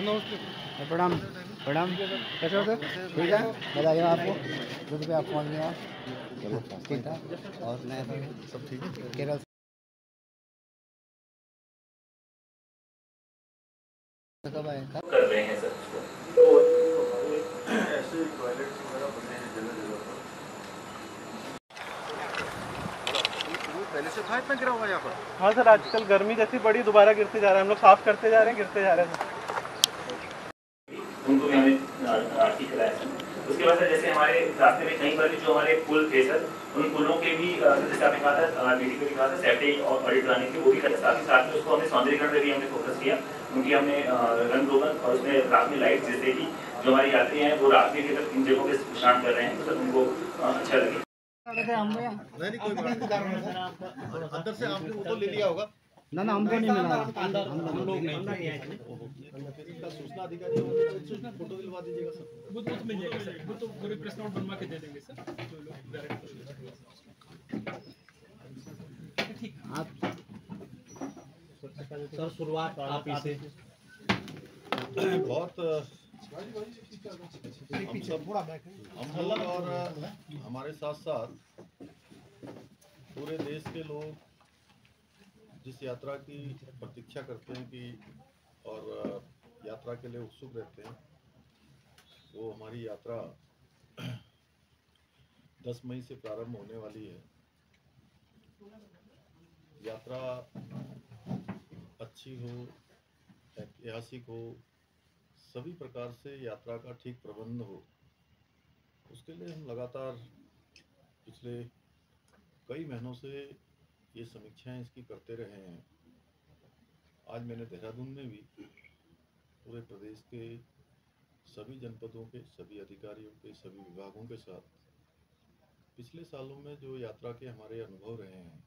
प्रणाम प्रणाम। कैसे हो सर? ठीक है, बताइए आपको दूध पे आप पहुँच गए आप? चलो ठीक था। और नया सब ठीक है? केरल से कब आए? कर रहे हैं सर। तो ऐसे टॉयलेट्स वगैरह बने हैं जगह जगह पर। पहले से था इतना गिरा हुआ यहाँ पर? हाँ सर, आजकल गर्मी जैसी बड़ी दोबारा गिरते जा रहे हैं, हम लोग साफ करते जा रहे हैं, गिरते जा रहे हैं। उनको भी हमने ठीक कराया सर। उसके बाद सर जैसे हमारे रास्ते में कहीं पर भी जो हमारे पुल थे सर, उन पुलों के भी जैसे आपने कहा था डीडी को भी कहा था सेफ्टी और ऑडिट कराने की, वो भी कर साथ में उसको हमने सौंदर्यीकरण पे भी हमने फोकस किया। उनकी हमने रंग रोगन और उसमें रात में लाइट, जिससे कि जो हमारी यात्री हैं वो रात में भी अगर इन जगहों पर विश्राम कर रहे हैं तो सर उनको अच्छा लगे। नहीं कोई बात अंदर से आपने वो तो ले लिया होगा ना हमको नहीं मिला। हम लोग नहीं सूचना अधिकारी सूचना फोटो दिलवा दीजिएगा सर। वो तो मिल जाएगा सर, वो तो पूरे प्रेस नोट बनवा के दे देंगे सर। जो लोग डायरेक्ट ठीक आप सर शुरुआत आप इसे बहुत हम लोग और हमारे साथ साथ पूरे देश के लोग जिस यात्रा की प्रतीक्षा करते हैं कि और यात्रा के लिए उत्सुक रहते हैं, वो हमारी यात्रा 10 मई से प्रारंभ होने वाली है। यात्रा अच्छी हो, ऐतिहासिक हो, सभी प्रकार से यात्रा का ठीक प्रबंध हो, उसके लिए हम लगातार पिछले कई महीनों से ये समीक्षाएं इसकी करते रहे हैं। आज मैंने देहरादून में भी पूरे प्रदेश के सभी जनपदों के सभी अधिकारियों के सभी विभागों के साथ पिछले सालों में जो यात्रा के हमारे अनुभव रहे हैं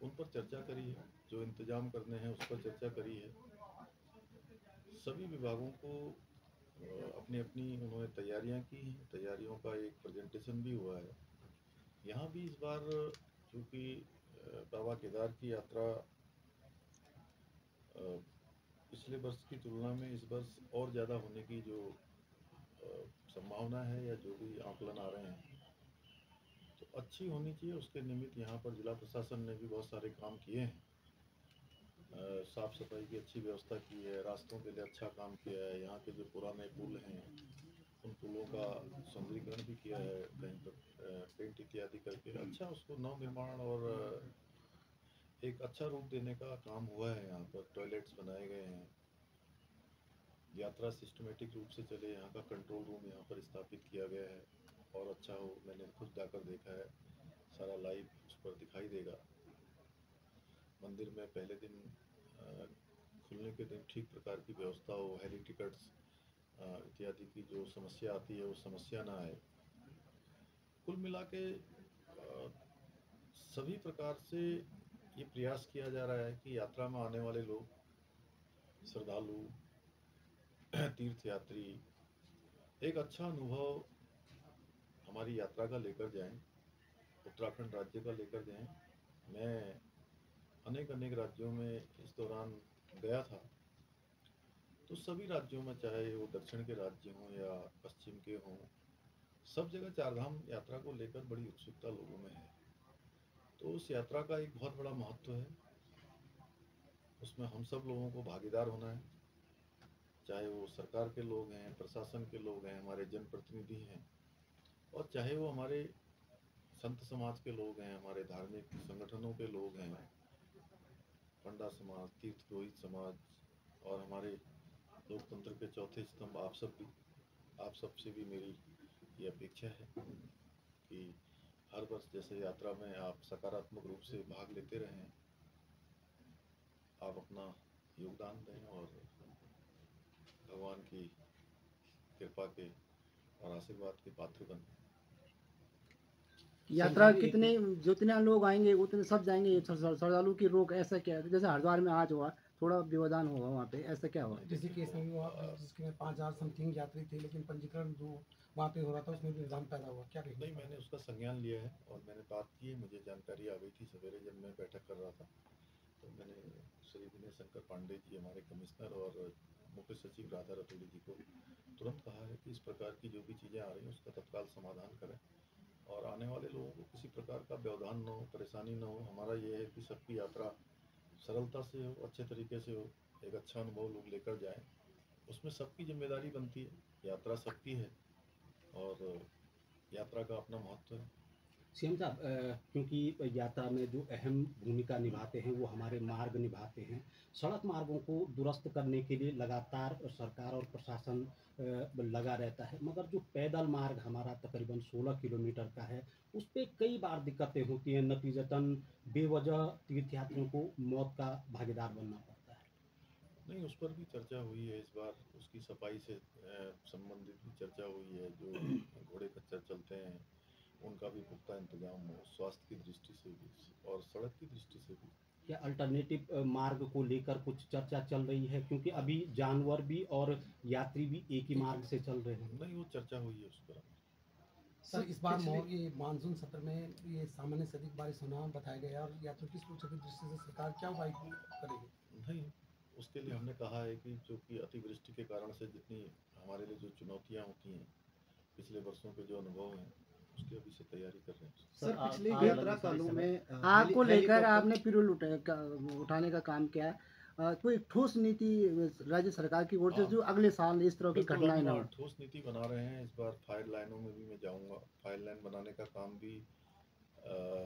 उन पर चर्चा करी है, जो इंतजाम करने हैं उस पर चर्चा करी है। सभी विभागों को अपनी अपनी उन्होंने तैयारियां की हैं, तैयारियों का एक प्रेजेंटेशन भी हुआ है। यहाँ भी इस बार चूँकि बाबा केदार की यात्रा पिछले वर्ष की तुलना में इस वर्ष और ज़्यादा होने की जो संभावना है या जो भी आंकलन आ रहे हैं, तो अच्छी होनी चाहिए। उसके निमित्त यहाँ पर जिला प्रशासन ने भी बहुत सारे काम किए हैं। साफ सफाई की अच्छी व्यवस्था की है, रास्तों के लिए अच्छा काम किया है। यहाँ के जो पुराने पुल हैं उन पुलों का सौंदर्यीकरण भी किया है, कहीं पर पेंट इत्यादि करके अच्छा उसको नवनिर्माण और एक अच्छा रूप देने का काम हुआ है। यहाँ पर टॉयलेट्स बनाए गए हैं, यात्रा सिस्टमेटिक रूप से चले, यहाँ का कंट्रोल रूम यहाँ पर स्थापित किया गया है और अच्छा हो। मैंने खुद जाकर देखा है, सारा लाइव उस पर दिखाई देगा। मंदिर में पहले दिन खुलने के दिन ठीक प्रकार की व्यवस्था हो, हेली टिकट्स इत्यादि की जो समस्या आती है वो समस्या ना आए। कुल मिला के सभी प्रकार से ये प्रयास किया जा रहा है कि यात्रा में आने वाले लोग, श्रद्धालु, तीर्थयात्री एक अच्छा अनुभव हमारी यात्रा का लेकर जाएं, उत्तराखंड राज्य का लेकर जाएं। मैं अनेक राज्यों में इस दौरान गया था, तो सभी राज्यों में चाहे वो दक्षिण के राज्य हों या पश्चिम के हों, सब जगह चारधाम यात्रा को लेकर बड़ी उत्सुकता लोगों में है। तो उस यात्रा का एक बहुत बड़ा महत्व है, उसमें हम सब लोगों को भागीदार होना है, चाहे वो सरकार के लोग हैं, प्रशासन के लोग हैं, हमारे जनप्रतिनिधि हैं, और चाहे वो हमारे संत समाज के लोग हैं, हमारे धार्मिक संगठनों के लोग हैं, पंडा समाज, तीर्थ पुरोहित समाज और हमारे लोकतंत्र के चौथे स्तंभ आप सब से भी मेरी ये अपेक्षा है कि हर वर्ष जैसे यात्रा में आप सकारात्मक रूप से भाग लेते रहें, आप अपना योगदान दें और भगवान की कृपा के और आशीर्वाद के पात्र बनें। यात्रा कितने जितने लोग आएंगे उतने सब जाएंगे? श्रद्धालु की रोक ऐसा क्या है? जैसे हरिद्वार में आज हुआ, थोड़ा व्यवधान होगा वहाँ पे, ऐसा क्या हुआ? जैसे केस में हुआ जिसके 5000 समथिंग यात्री थे, लेकिन पंजीकरण जो वहाँ पे हो रहा था उसमें भी व्यवधान पैदा हुआ, क्या कहेंगे? नहीं, मैंने उसका संज्ञान लिया है और मैंने बात की है। मुझे जानकारी आ गई थी सवेरे जब मैं बैठक कर रहा था, तो मैंने श्री विनय शंकर पांडे जी हमारे कमिश्नर और मुख्य सचिव राधा रतूड़ी जी को तुरंत कहा है कि इस प्रकार की जो भी चीज़ें आ रही हैं उसका तत्काल समाधान करें और आने वाले लोगों को किसी प्रकार का व्यवधान न हो, परेशानी न हो। हमारा ये है कि सबकी यात्रा सरलता से हो, अच्छे तरीके से हो, एक अच्छा अनुभव लोग लेकर जाएं। उसमें सबकी जिम्मेदारी बनती है, यात्रा सबकी है और यात्रा का अपना महत्व है। सीएम साहब, क्योंकि यात्रा में जो अहम भूमिका निभाते हैं वो हमारे मार्ग निभाते हैं। सड़क मार्गों को दुरुस्त करने के लिए लगातार सरकार और प्रशासन लगा रहता है, मगर जो पैदल मार्ग हमारा तकरीबन 16 किलोमीटर का है, उस पे कई बार दिक्कतें होती हैं। नतीजतन बेवजह तीर्थयात्रियों को मौत का भागीदार बनना पड़ता है। नहीं, उस पर भी चर्चा हुई है इस बार, उसकी सफाई से संबंधित भी चर्चा हुई है। जो घोड़े खच्चर चलते हैं उनका भी पुख्ता इंतजाम हो, स्वास्थ्य की दृष्टि से भी और सड़क की दृष्टि से भी। क्या अल्टरनेटिव मार्ग को लेकर कुछ चर्चा चल रही है, क्योंकि अभी जानवर भी और यात्री भी एक ही मार्ग से चल रहे हैं? नहीं, वो चर्चा हुई है उस पर। सर, इस बार ये मानसून सत्र में ये सामान्य से अधिक बारिश होना बताया गया और यात्रियों की सुरक्षा की दृष्टि से सरकार क्या उपाय करेगी? नहीं, उसके लिए हमने कहा है कि जो कि अतिवृष्टि के कारण से जितनी हमारे लिए जो चुनौतियां होती हैं, पिछले वर्षों के जो अनुभव हैं, उसकी अभी से तैयारी कर रहे हैं। सर, पिछले यात्रा कालों में आग को लेकर आपने पिरूल उठाने का काम किया है। कोई ठोस नीति राज्य सरकार की ओर से जो अगले साल इस तरह की बिल्कुल, घटनाएं हम न हो? ठोस नीति बना रहे हैं। इस बार फायर लाइनों में भी मैं जाऊंगा, फायर लाइन बनाने का काम भी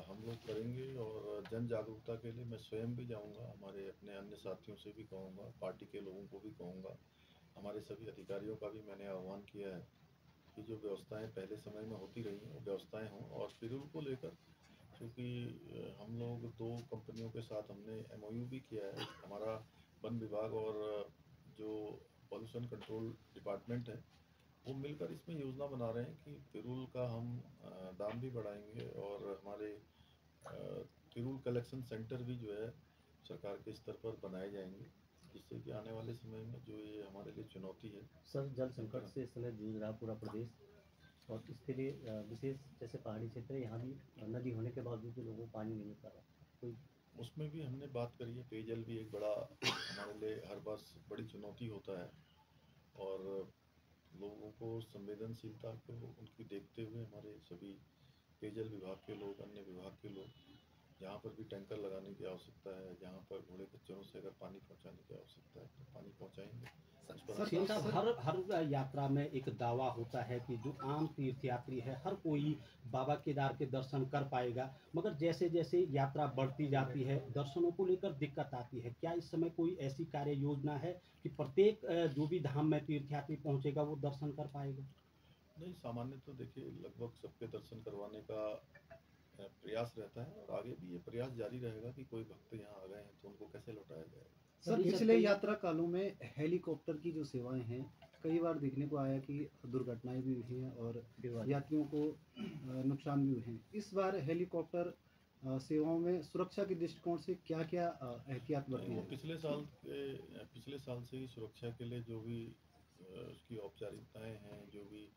हम लोग करेंगे और जन जागरूकता के लिए मैं स्वयं भी जाऊंगा। हमारे अपने अन्य साथियों से भी कहूँगा, पार्टी के लोगों को भी कहूँगा, हमारे सभी अधिकारियों का भी मैंने आह्वान किया है कि जो व्यवस्थाएं पहले समय में होती रही हैं वो व्यवस्थाएं हों। और पिरूल को लेकर क्योंकि हम लोग 2 कंपनियों के साथ हमने MOU भी किया है, हमारा वन विभाग और जो पॉल्यूशन कंट्रोल डिपार्टमेंट है वो मिलकर इसमें योजना बना रहे हैं कि पिरूल का हम दाम भी बढ़ाएंगे और हमारे पिरूल कलेक्शन सेंटर भी जो है सरकार के स्तर पर बनाए जाएंगे, जिससे कि आने वाले समय में जो ये हमारे लिए चुनौती है। सर, जल संकट से इस समय जूझ रहा पूरा प्रदेश और इसके लिए विशेष जैसे पहाड़ी क्षेत्र है, यहाँ भी नदी होने के बावजूद भी लोगों को पानी नहीं मिल पा रहा। कोई उसमें भी हमने बात करी है। पेयजल भी एक बड़ा हमारे लिए हर वर्ष बड़ी चुनौती होता है और लोगों को संवेदनशीलता को उनकी देखते हुए हमारे सभी पेयजल विभाग के लोग, अन्य विभाग के लोग जहाँ पर भी टैंकर लगाने की आवश्यकता है, जहाँ पर घोड़े खच्चरों से अगर पानी पहुँचाने की आवश्यकता है तो पानी पहुँचाएंगे। सीएम साहब, हर यात्रा में एक दावा होता है कि जो आम तीर्थयात्री है हर कोई बाबा केदार के दर्शन कर पाएगा, मगर जैसे जैसे यात्रा बढ़ती जाती है दर्शनों को लेकर दिक्कत आती है। क्या इस समय कोई ऐसी कार्य योजना है कि प्रत्येक जो भी धाम में तीर्थयात्री पहुंचेगा वो दर्शन कर पाएगा? नहीं, सामान्य तो देखिए लगभग सबके दर्शन करवाने का प्रयास रहता है और आगे भी ये प्रयास जारी रहेगा कि कोई भक्त यहाँ आ गए हैं तो उनको कैसे लौटाया जाए। सर, पिछले यात्रा कालों में हेलीकॉप्टर की जो सेवाएं हैं कई बार देखने को आया कि दुर्घटनाएं भी हुई हैं और यात्रियों को नुकसान भी हुए हैं। इस बार हेलीकॉप्टर सेवाओं में सुरक्षा के दृष्टिकोण से क्या क्या एहतियात बरती है? पिछले साल से ही सुरक्षा के लिए जो भी उसकी औपचारिकताएं हैं, जो भी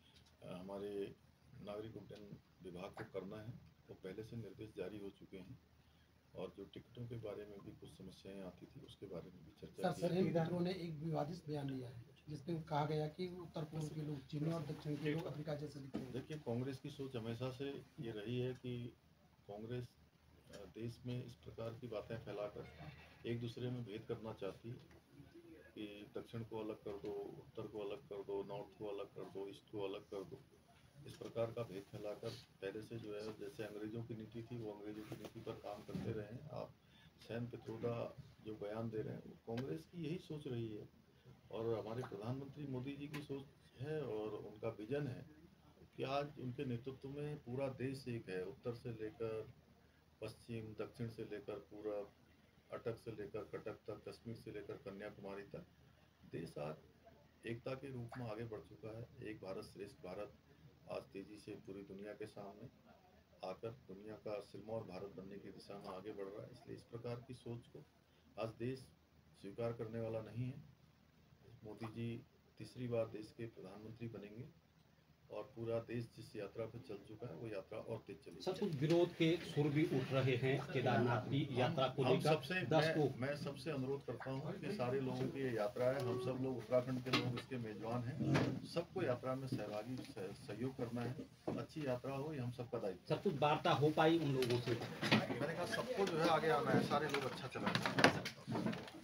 हमारे नागरिक उड्डयन विभाग को करना है वो पहले से निर्देश जारी हो चुके हैं और जो टिकटों के बारे में भी कुछ समस्याएं आती थी उसके बारे में भी चर्चा की। सर, विधायकों ने एक विवादित बयान दिया है जिसमें कहा गया कि उत्तर पूर्व के लोग चीनी और दक्षिण के लोग अफ्रीका जैसे दिखते हैं। देखिए, कांग्रेस की सोच हमेशा से ये रही है कि कांग्रेस देश में इस प्रकार की बातें फैलाकर एक दूसरे में भेद करना चाहती है कि दक्षिण को अलग कर दो, उत्तर को अलग कर दो, नॉर्थ को अलग कर दो, ईस्ट को अलग कर दो। इस प्रकार का भेद फैलाकर पहले से जो है जैसे अंग्रेजों की नीति थी वो अंग्रेजों की नीति पर काम करते रहे हैं। आप सैम पित्रोदा जो बयान दे रहे हैं वो कांग्रेस की यही सोच रही है और हमारे प्रधानमंत्री मोदी जी की सोच है और उनका विजन है कि आज उनके नेतृत्व में पूरा देश एक है। उत्तर से लेकर पश्चिम, दक्षिण से लेकर पूरब, अटक से लेकर कटक तक, कश्मीर से लेकर कन्याकुमारी तक देश आज एकता के रूप में आगे बढ़ चुका है। एक भारत श्रेष्ठ भारत आज तेजी से पूरी दुनिया के सामने आकर दुनिया का सिरमौर भारत बनने की दिशा में आगे बढ़ रहा है। इसलिए इस प्रकार की सोच को आज देश स्वीकार करने वाला नहीं है। मोदी जी तीसरी बार देश के प्रधानमंत्री बनेंगे और पूरा देश जिस यात्रा पे चल चुका है वो यात्रा और तेज चलेगी। सर, कुछ विरोध के सुर भी उठ रहे हैं केदारनाथ की यात्रा को लेकर। मैं सबसे अनुरोध करता हूँ कि सारे लोगों की ये यात्रा है, हम सब लोग उत्तराखंड के लोग इसके मेजबान हैं, सबको यात्रा में सहभागी सहयोग करना है, अच्छी यात्रा हो, ये हम सबका दायित्व। सर, कुछ वार्ता हो पाई उन लोगों से? मैंने कहा सबको जो है आगे आना है, सारे लोग अच्छा चलाएं।